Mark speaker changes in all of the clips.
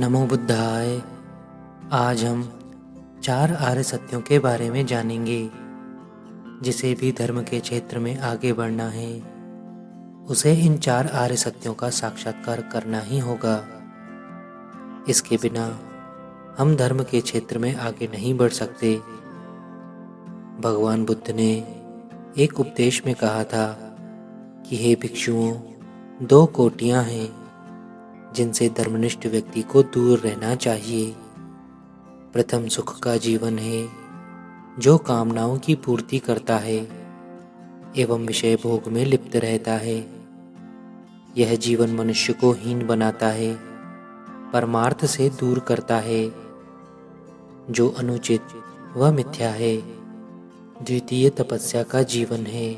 Speaker 1: नमो बुद्धाय। आज हम 4 आर्य सत्यों के बारे में जानेंगे। जिसे भी धर्म के क्षेत्र में आगे बढ़ना है उसे इन 4 आर्य सत्यों का साक्षात्कार करना ही होगा। इसके बिना हम धर्म के क्षेत्र में आगे नहीं बढ़ सकते। भगवान बुद्ध ने एक उपदेश में कहा था कि हे भिक्षुओं, 2 कोटियां हैं जिनसे धर्मनिष्ठ व्यक्ति को दूर रहना चाहिए। प्रथम सुख का जीवन है जो कामनाओं की पूर्ति करता है एवं विषय भोग में लिप्त रहता है। यह जीवन मनुष्य को हीन बनाता है, परमार्थ से दूर करता है। जो अनुचित व मिथ्या है। द्वितीय तपस्या का जीवन है।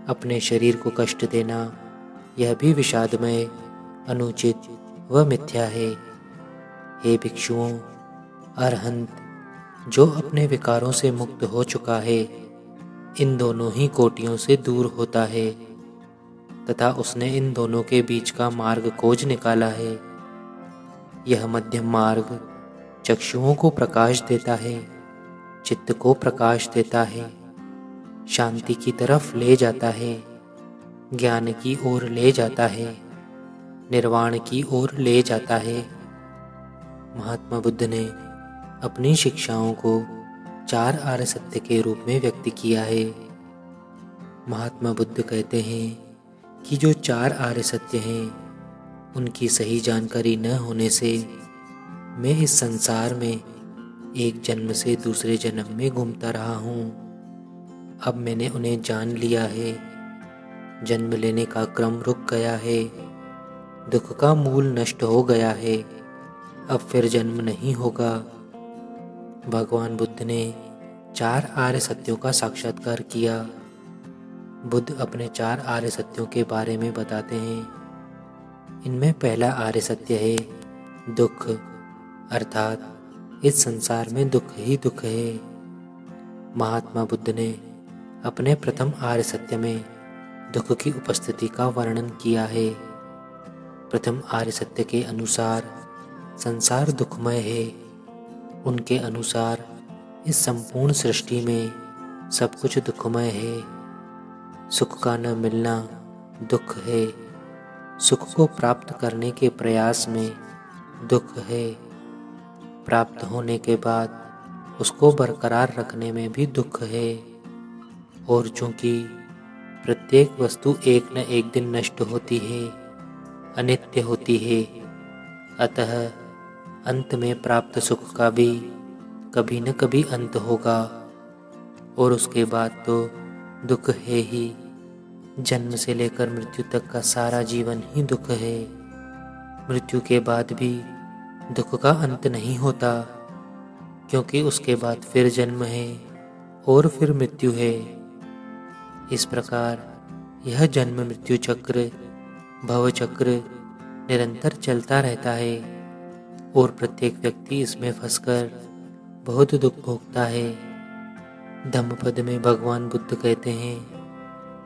Speaker 1: अपने शरीर को कष्ट देना यह भी विषादमय, अनुचित व मिथ्या है। हे भिक्षुओं, अरहंत जो अपने विकारों से मुक्त हो चुका है इन दोनों ही कोटियों से दूर होता है तथा उसने इन दोनों के बीच का मार्ग खोज निकाला है। यह मध्यम मार्ग चक्षुओं को प्रकाश देता है, चित्त को प्रकाश देता है, शांति की तरफ ले जाता है, ज्ञान की ओर ले जाता है, निर्वाण की ओर ले जाता है। महात्मा बुद्ध ने अपनी शिक्षाओं को 4 आर्य सत्य के रूप में व्यक्त किया है। महात्मा बुद्ध कहते हैं कि जो 4 आर्य सत्य हैं उनकी सही जानकारी न होने से मैं इस संसार में एक जन्म से दूसरे जन्म में घूमता रहा हूँ। अब मैंने उन्हें जान लिया है। जन्म लेने का क्रम रुक गया है, दुख का मूल नष्ट हो गया है, अब फिर जन्म नहीं होगा। भगवान बुद्ध ने 4 आर्य सत्यों का साक्षात्कार किया। बुद्ध अपने 4 आर्य सत्यों के बारे में बताते हैं। इनमें पहला आर्य सत्य है दुख, अर्थात इस संसार में दुख ही दुख है। महात्मा बुद्ध ने अपने प्रथम आर्य सत्य में दुख की उपस्थिति का वर्णन किया है। प्रथम आर्य सत्य के अनुसार संसार दुखमय है। उनके अनुसार इस संपूर्ण सृष्टि में सब कुछ दुखमय है। सुख का न मिलना दुख है। सुख को प्राप्त करने के प्रयास में दुख है। प्राप्त होने के बाद उसको बरकरार रखने में भी दुख है। और चूंकि प्रत्येक वस्तु एक न एक दिन नष्ट होती है, अनित्य होती है, अतः अंत में प्राप्त सुख का भी कभी न कभी अंत होगा और उसके बाद तो दुख है ही। जन्म से लेकर मृत्यु तक का सारा जीवन ही दुख है। मृत्यु के बाद भी दुख का अंत नहीं होता, क्योंकि उसके बाद फिर जन्म है और फिर मृत्यु है। इस प्रकार यह जन्म मृत्यु चक्र, भव चक्र निरंतर चलता रहता है और प्रत्येक व्यक्ति इसमें फंसकर बहुत दुख भोगता है। धम्मपद में भगवान बुद्ध कहते हैं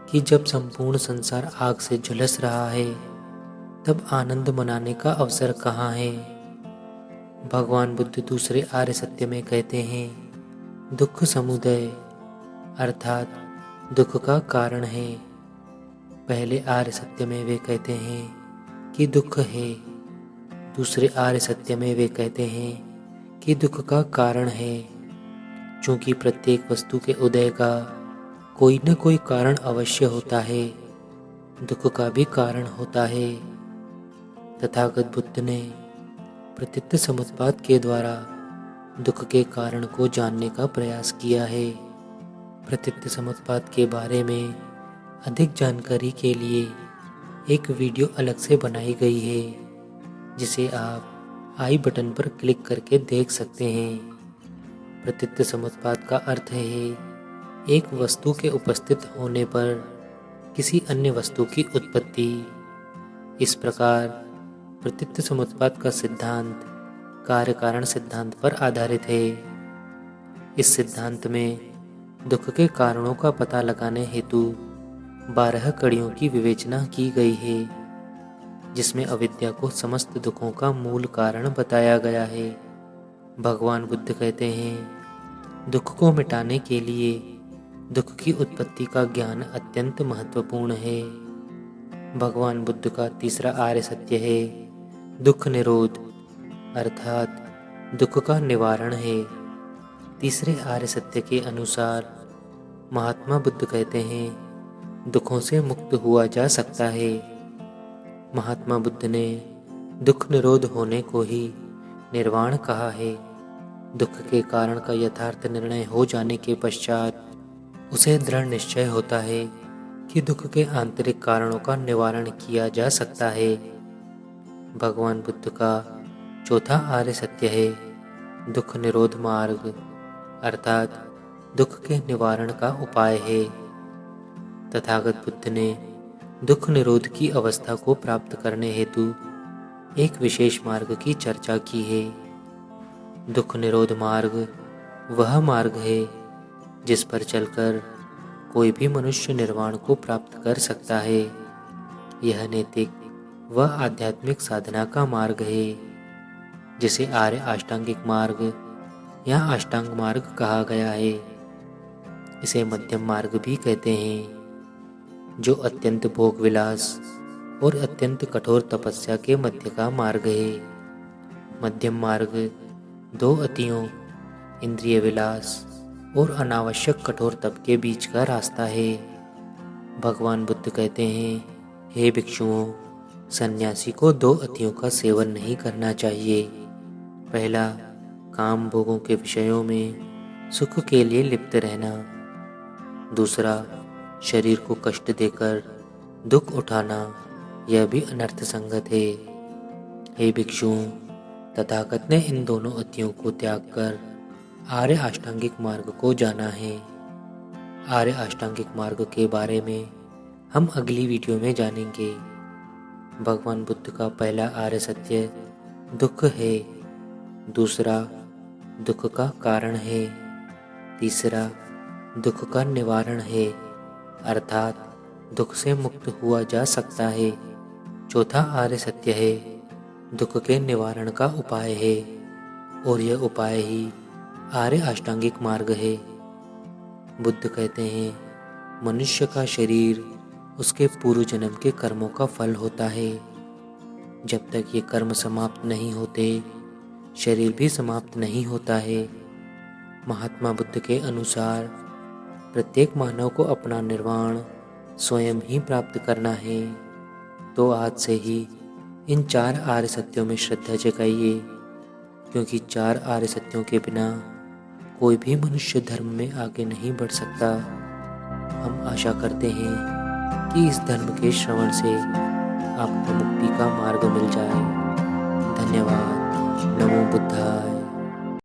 Speaker 1: कि जब संपूर्ण संसार आग से झुलस रहा है तब आनंद मनाने का अवसर कहाँ है। भगवान बुद्ध दूसरे आर्य सत्य में कहते हैं दुख समुदय, अर्थात दुख का कारण है। पहले आर्य सत्य में वे कहते हैं कि दुख है। दूसरे आर्य सत्य में वे कहते हैं कि दुख का कारण है। चूंकि प्रत्येक वस्तु के उदय का कोई न कोई कारण अवश्य होता है, दुख का भी कारण होता है। तथागत बुद्ध ने प्रतीत समुत्पाद के द्वारा दुख के कारण को जानने का प्रयास किया है। प्रतीत समुत्पाद के बारे में अधिक जानकारी के लिए एक वीडियो अलग से बनाई गई है, जिसे आप आई बटन पर क्लिक करके देख सकते हैं। प्रतीत समुत्पाद का अर्थ है एक वस्तु के उपस्थित होने पर किसी अन्य वस्तु की उत्पत्ति। इस प्रकार प्रतीत समुत्पाद का सिद्धांत कार्य कारण सिद्धांत पर आधारित है। इस सिद्धांत में दुख के कारणों का पता लगाने हेतु 12 कड़ियों की विवेचना की गई है। जिसमें अविद्या को समस्त दुखों का मूल कारण बताया गया है। भगवान बुद्ध कहते हैं, दुख को मिटाने के लिए दुख की उत्पत्ति का ज्ञान अत्यंत महत्वपूर्ण है। भगवान बुद्ध का तीसरा आर्य सत्य है दुख निरोध, अर्थात दुख का निवारण है। तीसरे आर्य सत्य के अनुसार महात्मा बुद्ध कहते हैं, दुखों से मुक्त हुआ जा सकता है। महात्मा बुद्ध ने दुख निरोध होने को ही निर्वाण कहा है। दुख के कारण का यथार्थ निर्णय हो जाने के पश्चात उसे दृढ़ निश्चय होता है कि दुख के आंतरिक कारणों का निवारण किया जा सकता है। भगवान बुद्ध का चौथा आर्य सत्य है दुख निरोध मार्ग, अर्थात दुख के निवारण का उपाय है। तथागत बुद्ध ने दुख निरोध की अवस्था को प्राप्त करने हेतु एक विशेष मार्ग की चर्चा की है। दुख निरोध मार्ग वह मार्ग है जिस पर चलकर कोई भी मनुष्य निर्वाण को प्राप्त कर सकता है। यह नैतिक व आध्यात्मिक साधना का मार्ग है, जिसे आर्य अष्टांगिक मार्ग या अष्टांग मार्ग कहा गया है। इसे मध्यम मार्ग भी कहते हैं, जो अत्यंत भोग विलास और अत्यंत कठोर तपस्या के मध्य का मार्ग है। मध्यम मार्ग दो अतियों, इंद्रिय विलास और अनावश्यक कठोर तप के बीच का रास्ता है। भगवान बुद्ध कहते हैं, हे भिक्षुओं, सन्यासी को दो अतियों का सेवन नहीं करना चाहिए। पहला, काम भोगों के विषयों में सुख के लिए लिप्त रहना। दूसरा, शरीर को कष्ट देकर दुख उठाना, यह भी अनर्थ संगत है। हे भिक्षुओं, तथागत ने इन दोनों अतियों को त्याग कर आर्य अष्टांगिक मार्ग को जाना है। आर्य अष्टांगिक मार्ग के बारे में हम अगली वीडियो में जानेंगे। भगवान बुद्ध का पहला आर्य सत्य दुख है, दूसरा दुख का कारण है, तीसरा दुख का निवारण है, अर्थात दुख से मुक्त हुआ जा सकता है। चौथा आर्य सत्य है दुख के निवारण का उपाय है, और यह उपाय ही आर्य अष्टांगिक मार्ग है। बुद्ध कहते हैं, मनुष्य का शरीर उसके पूर्व जन्म के कर्मों का फल होता है। जब तक ये कर्म समाप्त नहीं होते, शरीर भी समाप्त नहीं होता है। महात्मा बुद्ध के अनुसार प्रत्येक मानव को अपना निर्वाण स्वयं ही प्राप्त करना है। तो आज से ही इन चार आर्य सत्यों में श्रद्धा जगाइए, क्योंकि चार आर्य सत्यों के बिना कोई भी मनुष्य धर्म में आगे नहीं बढ़ सकता। हम आशा करते हैं कि इस धर्म के श्रवण से आपको मुक्ति का मार्ग मिल जाए। धन्यवाद। नमो बुद्धाय।